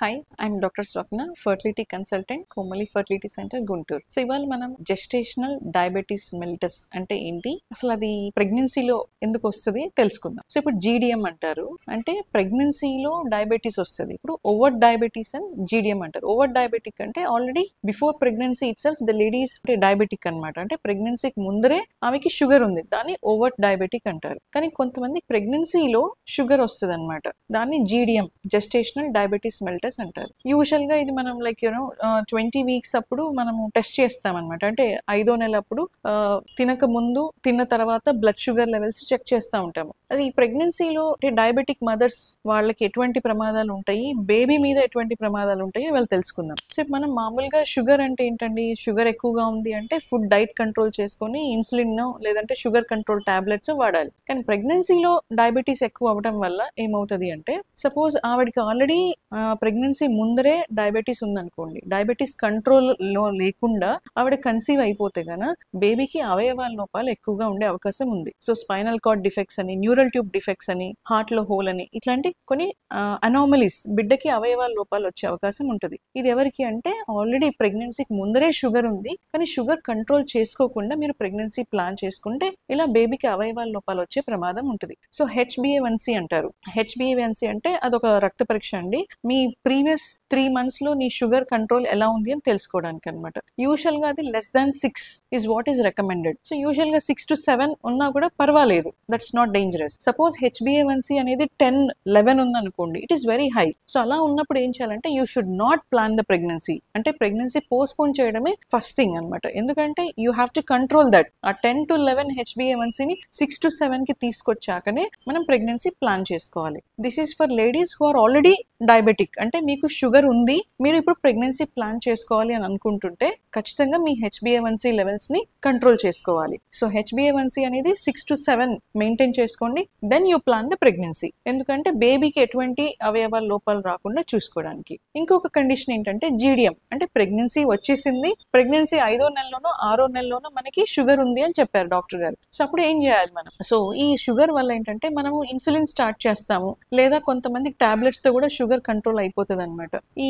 Hi, I'm doctor Swapna, fertility consultant, Komali fertility centre, Guntur. So ఇవాళ మనం gestational diabetes mellitus అంటే ఏంటి, అసలు అది ప్రెగ్నెన్సీలో ఎందుకు వస్తుంది తెలుసుకుందాం. సో ఇప్పుడు జీడిఎం అంటారు, అంటే ప్రెగ్నెన్సీలో డయాబెటీస్ వస్తుంది. ఇప్పుడు ఓవర్ డయాబెటీస్ అని జీడిఎం అంటారు. ఓవర్ డయాబెటిక్ అంటే already before pregnancy it self the ladies diabetic అనమాట. అంటే ప్రెగ్నెన్సీకి ముందరే ఆమెకి షుగర్ ఉంది, దాన్ని ఓవర్ డయాబెటిక్ అంటారు. కానీ కొంతమంది ప్రెగ్నెన్సీలో షుగర్ వస్తుంది అనమాట, దాన్ని జీడిఎం జెస్టేషనల్ డయాబెటీస్ మెలిటస్ అంటారు. యూజువల్ గా ఇది మనం 20 వీక్స్ అప్పుడు మనము టెస్ట్ చేస్తాం అనమాట. అంటే 5వ నెల అప్పుడు తినక ముందు తిన్న తర్వాత బ్లడ్ షుగర్ లెవెల్స్ చెక్ చేస్తూ ఉంటాము. అది ఈ ప్రెగ్నెన్సీలో డయాబెటిక్ మదర్స్ వాళ్ళకి ఎటువంటి ప్రమాదాలు ఉంటాయి, బేబీ మీద ఎటువంటి ప్రమాదాలు ఉంటాయి వాళ్ళు తెలుసుకుందాం. సో మనం మామూలుగా షుగర్ అంటే ఏంటండి, షుగర్ ఎక్కువగా ఉంది అంటే ఫుడ్ డైట్ కంట్రోల్ చేసుకొని ఇన్సులిన్ లేదంటే షుగర్ కంట్రోల్ టాబ్లెట్స్ వాడాలి. కానీ ప్రెగ్నెన్సీలో డయాబెటీస్ ఎక్కువ అవ్వడం వల్ల ఏమవుతుంది అంటే, సపోజ్ ఆవిడకి ఆల్రెడీ ప్రెగ్నెన్సీ ముందరే డయాబెటీస్ ఉందనుకోండి, డయాబెటీస్ కంట్రోల్ లో లేకుండా ఆవిడ కన్సీవ్ అయిపోతే గన బేబీకి అవయవాల లోపాలు ఎక్కువగా ఉండే అవకాశం ఉంది. సో స్పైనల్ కార్డ్ డిఫెక్ట్స్ అని, న్యూరల్ ట్యూబ్ డిఫెక్ట్స్ అని, హార్ట్ లో హోల్ అని, ఇట్లాంటి కొన్ని అనామలీస్, బిడ్డకి అవయవాల లోపాలు వచ్చే అవకాశం ఉంటుంది. ఇది ఎవరికి అంటే ఆల్రెడీ ప్రెగ్నెన్సీకి ముందరే షుగర్ ఉంది, కానీ షుగర్ కంట్రోల్ చేసుకోకుండా మీరు ప్రెగ్నెన్సీ ప్లాన్ చేసుకుంటే ఇలా బేబీకి అవయవాల లోపాలు వచ్చే ప్రమాదం ఉంటుంది. సో HbA1c అంటారు. HbA1c అంటే అదొక రక్త పరీక్ష అండి. మీ ప్రీవియస్ 3 months లో నీ షుగర్ కంట్రోల్ ఎలా ఉంది అని తెలుసుకోవడానికి అనమాట. యూజువల్ గా అది less than 6 is what is recommended. So usual గా 6 to 7 ఉన్నా కూడా పర్వాలేదు, that's not dangerous. Suppose HbA1c అనేది 10-11 ఉందనుకోండి, it is very high. So అలా ఉన్నప్పుడు ఏం చేయాలంటే you should not plan the pregnancy. అంటే ప్రెగ్నెన్సీ పోస్ట్పోన్ చేయడమే ఫస్ట్ థింగ్ అనమాట. ఎందుకంటే you have to control that. ఆ 10 to 11 HbA1cని 6 to 7 కి తీసుకొచ్చాకనే మనం ప్రెగ్నెన్సీ ప్లాన్ చేసుకోవాలి. This is for ladies who are already diabetic. అంటే మీకు షుగర్ ఉంది, మీరు ఇప్పుడు ప్రెగ్నెన్సీ ప్లాన్ చేసుకోవాలి అని అనుకుంటుంటే ఖచ్చితంగా మీ HbA1c లెవెల్స్ ని కంట్రోల్ చేసుకోవాలి. సో HbA1c అనేది 6 to 7 మెయింటైన్ చేసుకోండి, then you plan the pregnancy. ఎందుకంటే బేబీకి ఎటువంటి అవయవాల లోపాలు రాకుండా చూసుకోవడానికి. ఇంకొక కండిషన్ ఏంటంటే జీడిఎం, అంటే ప్రెగ్నెన్సీ వచ్చేసింది, ప్రెగ్నెన్సీ 5వ నెలలోనో 6వ నెలలోనో మనకి షుగర్ ఉంది అని చెప్పారు డాక్టర్ గారు. సో అప్పుడు ఏం చేయాలి మనం? సో ఈ షుగర్ వల్ల ఏంటంటే మనము ఇన్సులిన్ స్టార్ట్ చేస్తాము, లేదా కొంతమంది టాబ్లెట్స్ తో కూడా షుగర్ కంట్రోల్ అయిపోతుంది అనమాట. ఈ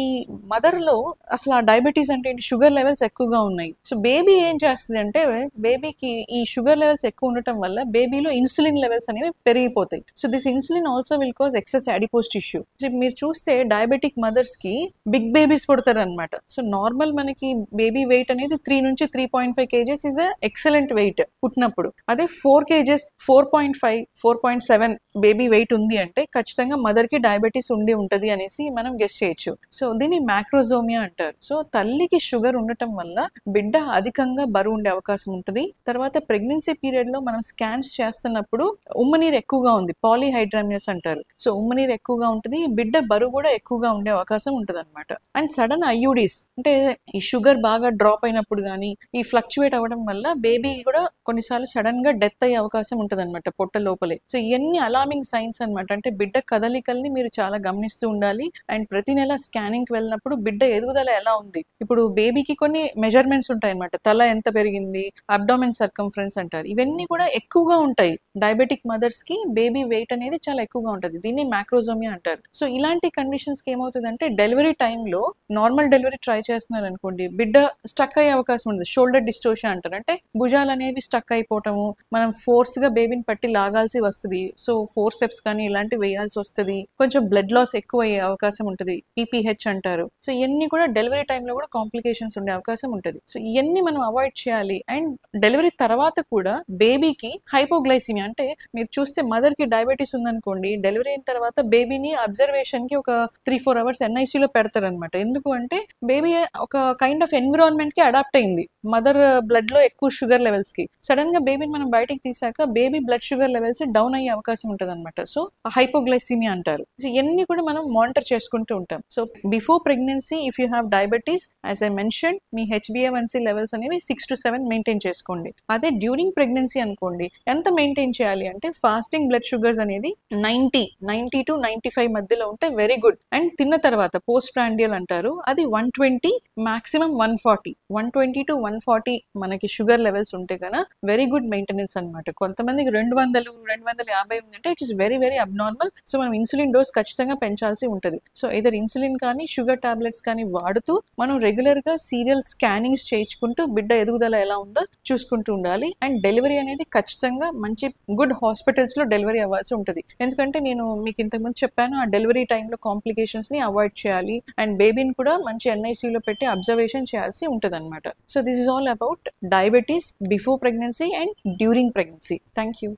మదర్ లో అసలు ఆ డయాబెటీస్ అంటే ఏంటి, షుగర్ లెవెల్స్ ఎక్కువగా ఉన్నాయి. సో బేబీ ఏం చేస్తుంది అంటే, బేబీకి ఈ షుగర్ లెవెల్స్ ఎక్కువ ఉండటం వల్ల బేబీలో ఇన్సులిన్ లెవెల్స్ అనేవి పెరిగిపోతాయి. So this insulin also will cause excess adipose tissue. So మీరు చూస్తే డయాబెటిక్ మదర్స్ కి బిగ్ బేబీస్ పుడతారు అనమాట. సో నార్మల్ మనకి బేబీ వెయిట్ అనేది 3 నుంచి 3.5 kgs ఇస్ ఎక్సలెంట్ వెయిట్ పుట్టినప్పుడు. అదే 4 kgs 4.5 4.7 బేబీ వెయిట్ ఉంది అంటే ఖచ్చితంగా మదర్ కి డయాబెటీస్ ఉండి ఉంటది అనేసి మనం గెస్ చేయొచ్చు. సో దీన్ని మ్యాక్రోజోమియా అంటారు. సో తల్లికి షుగర్ ఉండటం వల్ల బిడ్డ అధికంగా బరువు ఉండే అవకాశం ఉంటుంది. తర్వాత ప్రెగ్నెన్సీ పీరియడ్ లో మనం స్కాన్స్ చేస్తున్నప్పుడు ఉమ్మనీరు ఎక్కువగా ఉంది, పాలీహైడ్రామియస్ అంటారు. సో ఉమ్మనీరు ఎక్కువగా ఉంటుంది, బిడ్డ బరువు కూడా ఎక్కువగా ఉండే అవకాశం ఉంటుంది అనమాట. అండ్ సడన్ ఐయుడీస్ అంటే ఈ షుగర్ బాగా డ్రాప్ అయినప్పుడు కానీ ఈ ఫ్లక్చువేట్ అవ్వడం వల్ల బేబీ కూడా కొన్నిసార్లు సడన్ గా డెత్ అయ్యే అవకాశం ఉంటుంది అనమాట పొట్ట లోపలే. సో ఇవన్నీ అలార్మింగ్ సైన్స్ అనమాట. అంటే బిడ్డ కదలికల్ని మీరు చాలా గమనిస్తూ ఉండాలి. అండ్ ప్రతి నెల స్కానింగ్ కి వెళ్ళినప్పుడు బిడ్డ ఎదుగుదల ఎలా ఉంది, ఇప్పుడు బేబీకి కొన్ని మెజర్మెంట్స్ ఉంటాయి అనమాట. తల ఎంత పెరిగింది, అబ్డామెన్ సర్కంఫరెన్స్ అంటారు, ఇవన్నీ కూడా ఎక్కువగా ఉంటాయి. డయాబెటిక్ మదర్స్ కి బేబీ వెయిట్ అనేది చాలా ఎక్కువగా ఉంటుంది, దీన్ని మ్యాక్రోజోమియా అంటారు. సో ఇలాంటి కండిషన్స్ కి ఏమవుతుంది అంటే, డెలివరీ టైంలో నార్మల్ డెలివరీ ట్రై చేస్తున్నారు అనుకోండి, బిడ్డ స్టక్ అయ్యే అవకాశం ఉంటుంది. షోల్డర్ డిస్టోర్షన్ అంటారు, అంటే భుజాలు అనేవి స్టక్ అయిపోవటము, మనం ఫోర్స్ గా బేబీని పట్టి లాగాల్సి వస్తుంది. సో ఫోర్సెప్స్ కానీ ఇలాంటివి వేయాల్సి వస్తుంది, కొంచెం బ్లడ్ లాస్ ఎక్కువ అయ్యే అవకాశం ఉంటుంది, PPH అంటారు. సో ఇవన్నీ కూడా డెలివరీ టైంలో కూడా కాంప్లికేషన్స్ ఉండే అవకాశం ఉంటుంది. సో ఇవన్నీ మనం అవాయిడ్ చేయాలి. అండ్ డెలివరీ తర్వాత కూడా బేబీకి హైపోగ్లైసిమియా, అంటే మీరు చూస్తే మదర్ కి డయాబెటీస్ ఉందనుకోండి, డెలివరీ అయిన తర్వాత బేబీని అబ్జర్వేషన్ కి ఒక 3-4 hours NIC లో పెడతారు అనమాట. ఎందుకు అంటే బేబీ ఒక కైండ్ ఆఫ్ ఎన్విరాన్మెంట్ కి అడాప్ట్ అయింది, మదర్ బ్లడ్ లో ఎక్కువ షుగర్ లెవెల్స్ కి. సడన్ గా బేబీని మనం బయటికి తీసాక baby blood sugar levels down అయ్యే అవకాశం ఉంటుంది అనమాట. సో హైపోగ్లైసిమియా అంటారు. సో ఇవన్నీ కూడా మనం మానిటర్ చేసుకుంటూ ఉంటాం. So before pregnancy if you have diabetes, as I mention, me HbA1c levels అనేవి 6 to 7 మెయింటైన్ చేసుకోండి. అదే డ్యూరింగ్ ప్రెగ్నెన్సీ అనుకోండి, ఎంత మెయింటైన్ చేయాలి అంటే ఫాస్టింగ్ బ్లడ్ షుగర్స్ అనేది 90 టు 95 మధ్యలో ఉంటే వెరీ గుడ్. అండ్ తిన్న తర్వాత పోస్ట్ ప్రాండియల్ అంటారు, అది 120 మాక్సిమం 120 టు 140 మనకి షుగర్ లెవెల్స్ ఉంటే కనుక వెరీ గుడ్ మెయింటెనెన్స్ అనమాట. కొంతమందికి 200-250 ఉందంటే it is very very abnormal. So మనం ఇన్సులిన్ డోస్ ఖచ్చితంగా పెంచాల్సి ఉంటుంది. సో ఇదర్ ఇన్సులిన్ కానీ షుగర్ టాబ్లెట్స్ కానీ వాడుతూ మనం రెగ్యులర్ గా సీరియల్ స్కానింగ్స్ చేయించుకుంటూ బిడ్డ ఎదుగుదల ఎలా ఉందో చూసుకుంటూ ఉండాలి. అండ్ డెలివరీ అనేది ఖచ్చితంగా మంచి గుడ్ హాస్పిటల్స్ లో డెలివరీ అవ్వాల్సి ఉంటుంది. ఎందుకంటే నేను మీకు ఇంతకుముందు చెప్పాను, ఆ డెలివరీ టైంలో కాంప్లికేషన్స్ ని అవాయిడ్ చేయాలి అండ్ బేబీని కూడా మంచి NICU లో పెట్టి అబ్జర్వేషన్ చేయాల్సి ఉంటుంది అనమాట. So this is all about diabetes before pregnancy and during pregnancy. Thank you.